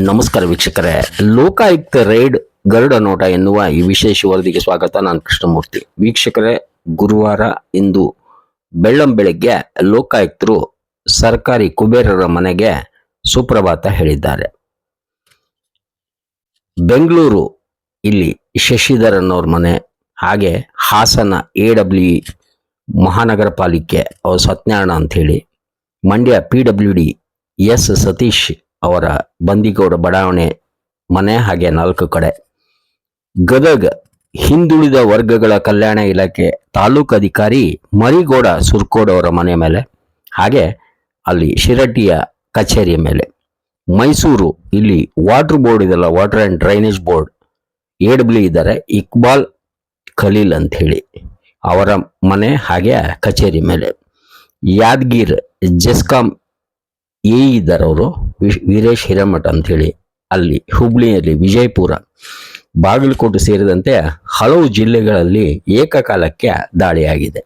ನಮಸ್ಕಾರ ವೀಕ್ಷಕರೇ, ಲೋಕಾಯುಕ್ತ ರೈಡ್ ಗರುಡ ನೋಟ ಎನ್ನುವ ಈ ವಿಶೇಷ ವರದಿಗೆ ಸ್ವಾಗತ. ನಾನು ಕೃಷ್ಣಮೂರ್ತಿ. ವೀಕ್ಷಕರೇ, ಗುರುವಾರ ಇಂದು ಬೆಳ್ಳಂಬೆಳಗ್ಗೆ ಲೋಕಾಯುಕ್ತರು ಸರ್ಕಾರಿ ಕುಬೇರರ ಮನೆಗೆ ಸುಪ್ರಭಾತ ಹೇಳಿದ್ದಾರೆ. ಬೆಂಗಳೂರು ಇಲ್ಲಿ ಶಶಿಧರನ್ ಅವ್ರ ಮನೆ, ಹಾಗೆ ಹಾಸನ AWE ಮಹಾನಗರ ಪಾಲಿಕೆ ಅವ್ರ ಸತ್ಯನಾರಾಯಣ ಅಂತ ಹೇಳಿ, ಮಂಡ್ಯ PWD S ಸತೀಶ್ ಅವರ ಬಂದಿಗೌಡ ಬಡಾವಣೆ ಮನೆ, ಹಾಗೆ 4 ಕಡೆ, ಗದಗ ಹಿಂದುಳಿದ ವರ್ಗಗಳ ಕಲ್ಯಾಣ ಇಲಾಖೆ ತಾಲೂಕು ಅಧಿಕಾರಿ ಮರಿಗೌಡ ಸುರ್ಕೋಡ್ ಅವರ ಮನೆ ಮೇಲೆ, ಹಾಗೆ ಅಲ್ಲಿ ಶಿರಟ್ಟಿಯ ಕಚೇರಿಯ ಮೇಲೆ, ಮೈಸೂರು ಇಲ್ಲಿ ವಾಟರ್ ಬೋರ್ಡ್ ಇದೆಲ್ಲ, water and drainage board AWE ಇದ್ದಾರೆ, ಇಕ್ಬಾಲ್ ಖಲೀಲ್ ಅಂತ ಹೇಳಿ ಅವರ ಮನೆ ಹಾಗೆ ಕಚೇರಿ ಮೇಲೆ, ಯಾದಗಿರ್ ಜೆಸ್ಕಾಂ ಇದ್ದಾರೆ ಅವರು ವೀರೇಶ್ ಹಿರೇಮಠ ಅಂತ ಹೇಳಿ, ಅಲ್ಲಿ ಹುಬ್ಳಿಯಲ್ಲಿ ವಿಜಯಪುರ, ಬಾಗಲಕೋಟೆ ಸೇರಿದಂತೆ ಹಲವು ಜಿಲ್ಲೆಗಳಲ್ಲಿ ಏಕಕಾಲಕ್ಕೆ ದಾಳಿಯಾಗಿದೆ.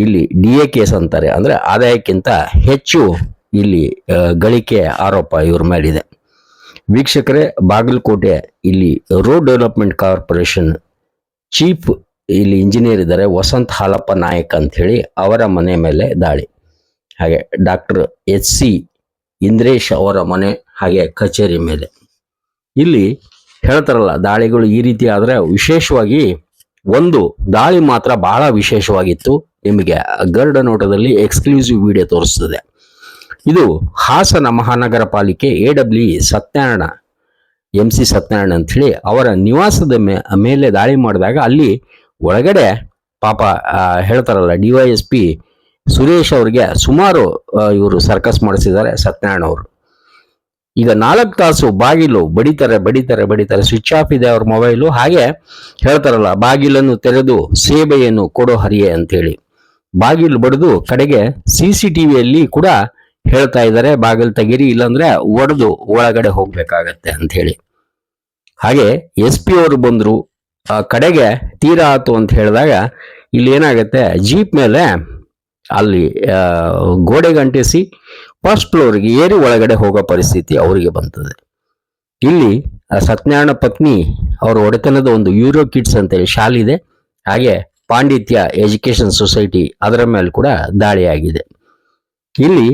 ಇಲ್ಲಿ DA ಕೇಸ್ ಅಂತಾರೆ, ಅಂದ್ರೆ ಆದಾಯಕ್ಕಿಂತ ಹೆಚ್ಚು ಇಲ್ಲಿ ಗಳಿಕೆ ಆರೋಪ ಇವ್ರ ಮೇಲಿದೆ. ವೀಕ್ಷಕರೇ, ಬಾಗಲಕೋಟೆ ಇಲ್ಲಿ ರೋಡ್ ಡೆವಲಪ್ಮೆಂಟ್ ಕಾರ್ಪೊರೇಷನ್ ಚೀಫ್ ಇಲ್ಲಿ ಇಂಜಿನಿಯರ್ ಇದ್ದಾರೆ, ವಸಂತ್ ಹಾಲಪ್ಪ ನಾಯಕ್ ಅಂತ ಹೇಳಿ, ಅವರ ಮನೆ ಮೇಲೆ ದಾಳಿ. ಹಾಗೆ ಡಾಕ್ಟರ್ HC ಇಂದ್ರೇಶ್ ಅವರ ಮನೆ ಹಾಗೆ ಕಚೇರಿ ಮೇಲೆ. ಇಲ್ಲಿ ಹೇಳ್ತಾರಲ್ಲ, ದಾಳಿಗಳು ಈ ರೀತಿ ಆದ್ರೆ ವಿಶೇಷವಾಗಿ ಒಂದು ದಾಳಿ ಮಾತ್ರ ಬಹಳ ವಿಶೇಷವಾಗಿತ್ತು. ನಿಮಗೆ ಗರುಡ ನೋಟದಲ್ಲಿ ಎಕ್ಸ್ಕ್ಲೂಸಿವ್ ವಿಡಿಯೋ ತೋರಿಸ್ತದೆ. ಇದು ಹಾಸನ ಮಹಾನಗರ ಪಾಲಿಕೆ AWE ಸತ್ಯನಾರಾಯಣ MC ಸತ್ಯನಾರಾಯಣ ಅಂತ ಹೇಳಿ ಅವರ ನಿವಾಸದ ಮೇಲೆ ದಾಳಿ ಮಾಡಿದಾಗ ಅಲ್ಲಿ ಒಳಗಡೆ ಪಾಪ ಹೇಳ್ತಾರಲ್ಲ DYSP ಸುರೇಶ್ ಅವ್ರಿಗೆ ಸುಮಾರು ಇವರು ಸರ್ಕಸ್ ಮಾಡಿಸಿದ್ದಾರೆ ಸತ್ಯನಾರಾಯಣ ಅವರು. ಈಗ 4 ತಾಸು ಬಾಗಿಲು ಬಡಿತಾರೆ, ಸ್ವಿಚ್ ಆಫ್ ಇದೆ ಅವ್ರ ಮೊಬೈಲು. ಹಾಗೆ ಹೇಳ್ತಾರಲ್ಲ, ಬಾಗಿಲನ್ನು ತೆರೆದು ಸೇವೆಯನ್ನು ಕೊಡೋ ಹರಿಯೆ ಅಂತೇಳಿ ಬಾಗಿಲು ಬಡಿದು ಕಡೆಗೆ CCTVಯಲ್ಲಿ ಕೂಡ ಹೇಳ್ತಾ ಇದ್ದಾರೆ, ಬಾಗಿಲು ತೆಗೀರಿ ಇಲ್ಲಾಂದ್ರೆ ಒಡೆದು ಒಳಗಡೆ ಹೋಗ್ಬೇಕಾಗತ್ತೆ ಅಂತ ಹೇಳಿ. ಹಾಗೆ SP ಅವರು ಬಂದ್ರು, ಕಡೆಗೆ ತೀರಾ ಆತು ಅಂತ ಹೇಳಿದಾಗ ಇಲ್ಲಿ ಏನಾಗತ್ತೆ, ಜೀಪ್ ಮೇಲೆ ಅಲ್ಲಿ ಗೋಡೆಗೆ ಅಂಟಿಸಿ ಫಸ್ಟ್ ಫ್ಲೋರ್ಗೆ ಏರಿ ಒಳಗಡೆ ಹೋಗೋ ಪರಿಸ್ಥಿತಿ ಅವರಿಗೆ ಬಂತದೆ. ಇಲ್ಲಿ ಸತ್ಯನಾರಾಯಣ ಪತ್ನಿ ಅವರ ಒಡೆತನದ ಒಂದು ಯೂರೋ ಕಿಡ್ಸ್ ಅಂತೇಳಿ ಶಾಲೆ ಇದೆ, ಹಾಗೆ ಪಾಂಡಿತ್ಯ ಎಜುಕೇಶನ್ ಸೊಸೈಟಿ ಅದರ ಮೇಲೆ ಕೂಡ ದಾಳಿಯಾಗಿದೆ. ಇಲ್ಲಿ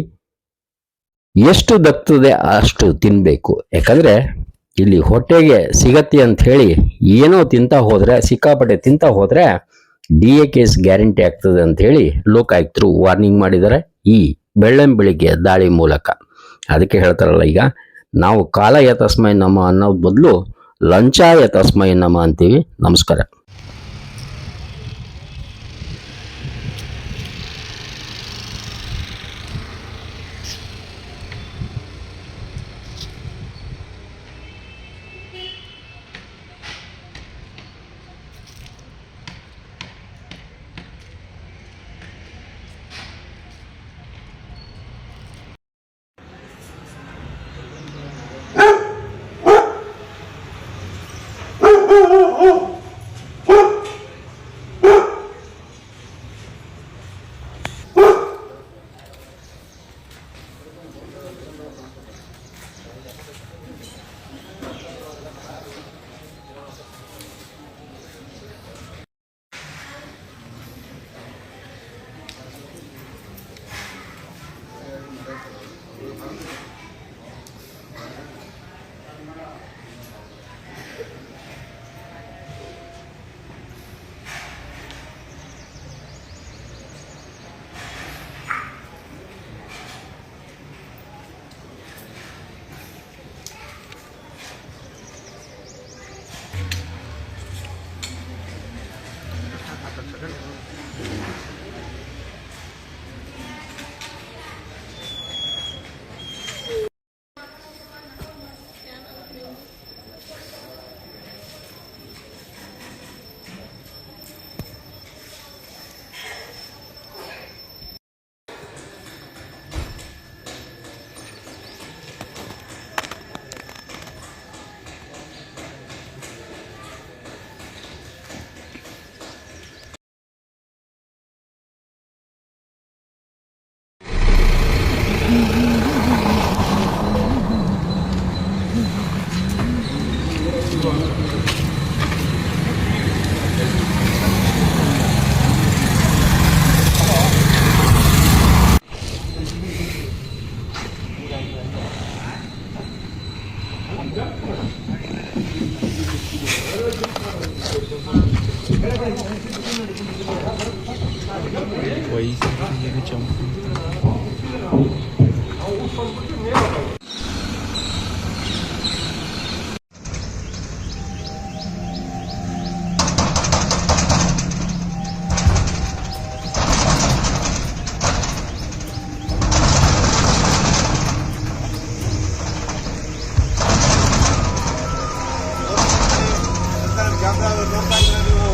ಎಷ್ಟು ದಕ್ತದೆ ಅಷ್ಟು ತಿನ್ಬೇಕು, ಯಾಕಂದ್ರೆ ಇಲ್ಲಿ ಹೊಟ್ಟೆಗೆ ಸಿಗತ್ತೆ ಅಂತ ಹೇಳಿ ಏನೋ ಸಿಕ್ಕಾಪಟ್ಟೆ ತಿಂತ ಹೋದ್ರೆ DA ಕೇಸ್ ಗ್ಯಾರಂಟಿ ಆಗ್ತದೆ ಅಂತ ಹೇಳಿ ಲೋಕಾಯುಕ್ತರು ವಾರ್ನಿಂಗ್ ಮಾಡಿದ್ದಾರೆ ಈ ಬೆಳ್ಳಂಬೆಳಿಗ್ಗೆ ದಾಳಿ ಮೂಲಕ. ಅದಕ್ಕೆ ಹೇಳ್ತಾರಲ್ಲ, ಈಗ ನಾವು ಕಾಲಯ ತಸ್ಮೈ ನಮ ಅನ್ನೋದ್ ಬದಲು ಲಂಚಾಯ ತಸ್ಮೈ ನಮ ಅಂತೀವಿ. ನಮಸ್ಕಾರ.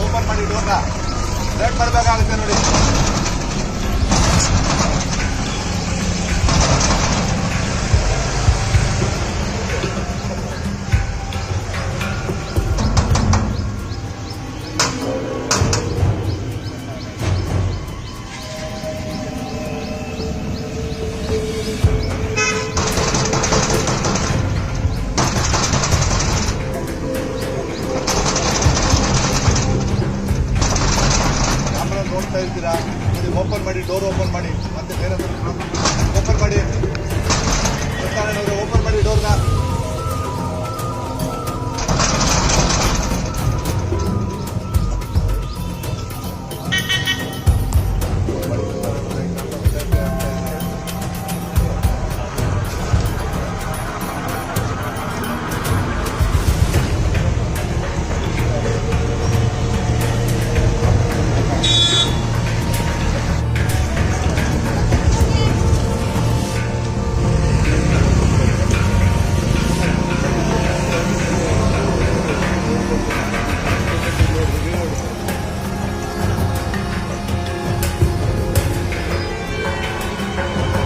ಓಪನ್ ಮಾಡಿ ಡೋರ್ನ ಲೇಟ್ ಮಾಡಬೇಕಾಗುತ್ತೆ ನೋಡಿ. ನೋಡ್ತಾ ಇರ್ತೀರಾ, ಓಪನ್ ಮಾಡಿ, ಡೋರ್ ಓಪನ್ ಮಾಡಿ, ಮತ್ತೆ ಬೇರೆ ಓಪನ್ ಮಾಡಿ, ಓಪನ್ ಮಾಡಿ ಡೋರ್ನ.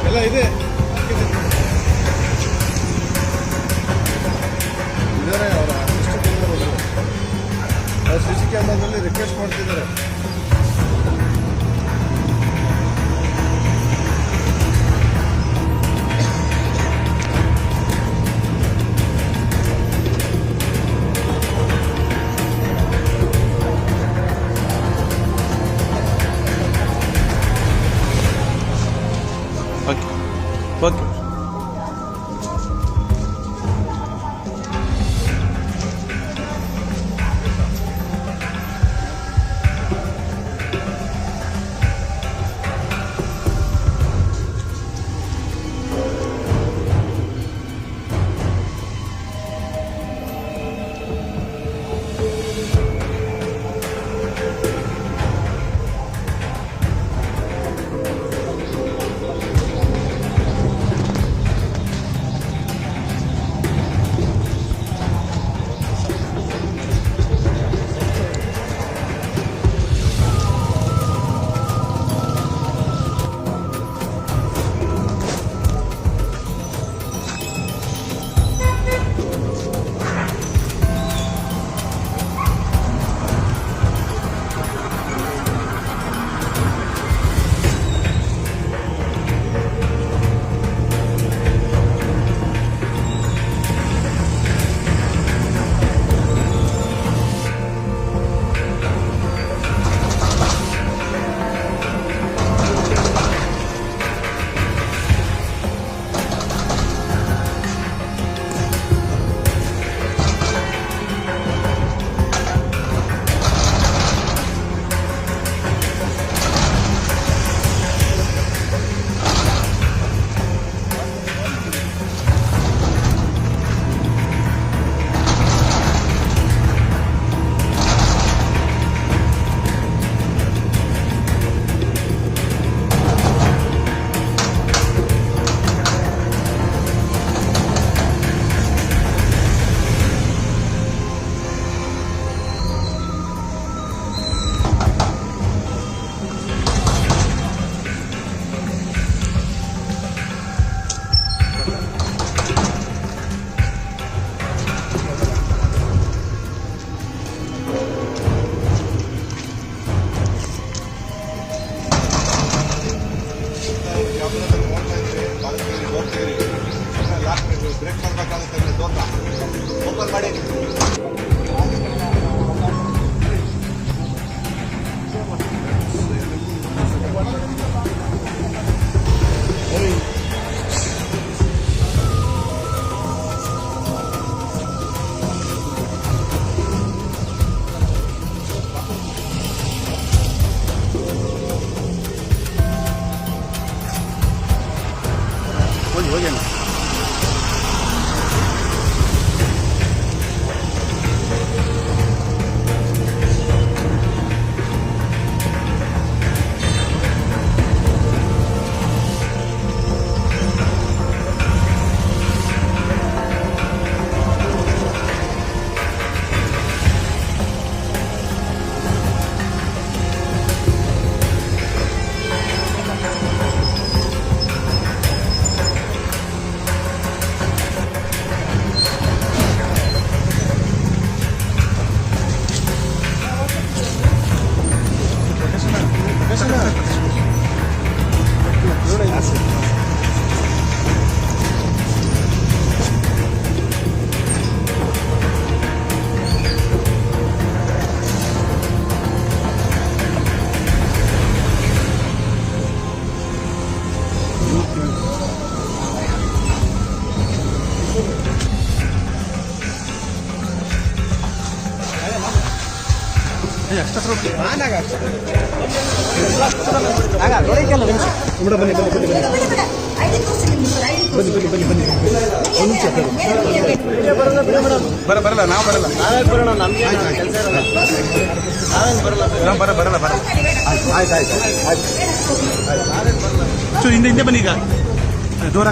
ಎಲ್ಲ ಇದೆ ಇದ್ದಾರೆ. ಅವರ CC ಕ್ಯಾಮ್ರಾದಲ್ಲಿ ರಿಕ್ವೆಸ್ಟ್ ಮಾಡ್ತಿದ್ದಾರೆ. ಓಕೆ. ಬರಲ್ಲ ನಾವು ಬರಲ್ಲ ಬರಲ್ಲ ಆಯ್ತು ಹಿಂದೆ ಬನ್ನಿ ಈಗ ಜೋರ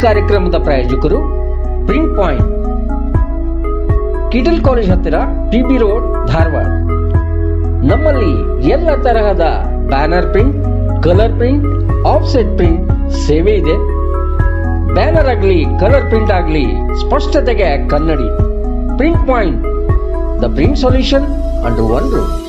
ಕಾರ್ಯಕ್ರಮದ ಪ್ರಾಯೋಜಕರು ಪ್ರಿಂಟ್ ಪಾಯಿಂಟ್, ಕಿಟಲ್ ಕಾಲೇಜ್ ಹತ್ತಿರ, ಟಿಬಿ ರೋಡ್, ಧಾರವಾಡ. ನಮ್ಮಲ್ಲಿ ಎಲ್ಲ ತರಹದ banner print, colour print, offset print ಸೇವೆ ಇದೆ. ಬ್ಯಾನರ್ ಆಗಲಿ, ಕಲರ್ ಪ್ರಿಂಟ್ ಆಗಲಿ, ಸ್ಪಷ್ಟತೆಗೆ ಕನ್ನಡಿ. Print point, the print solution under one roof.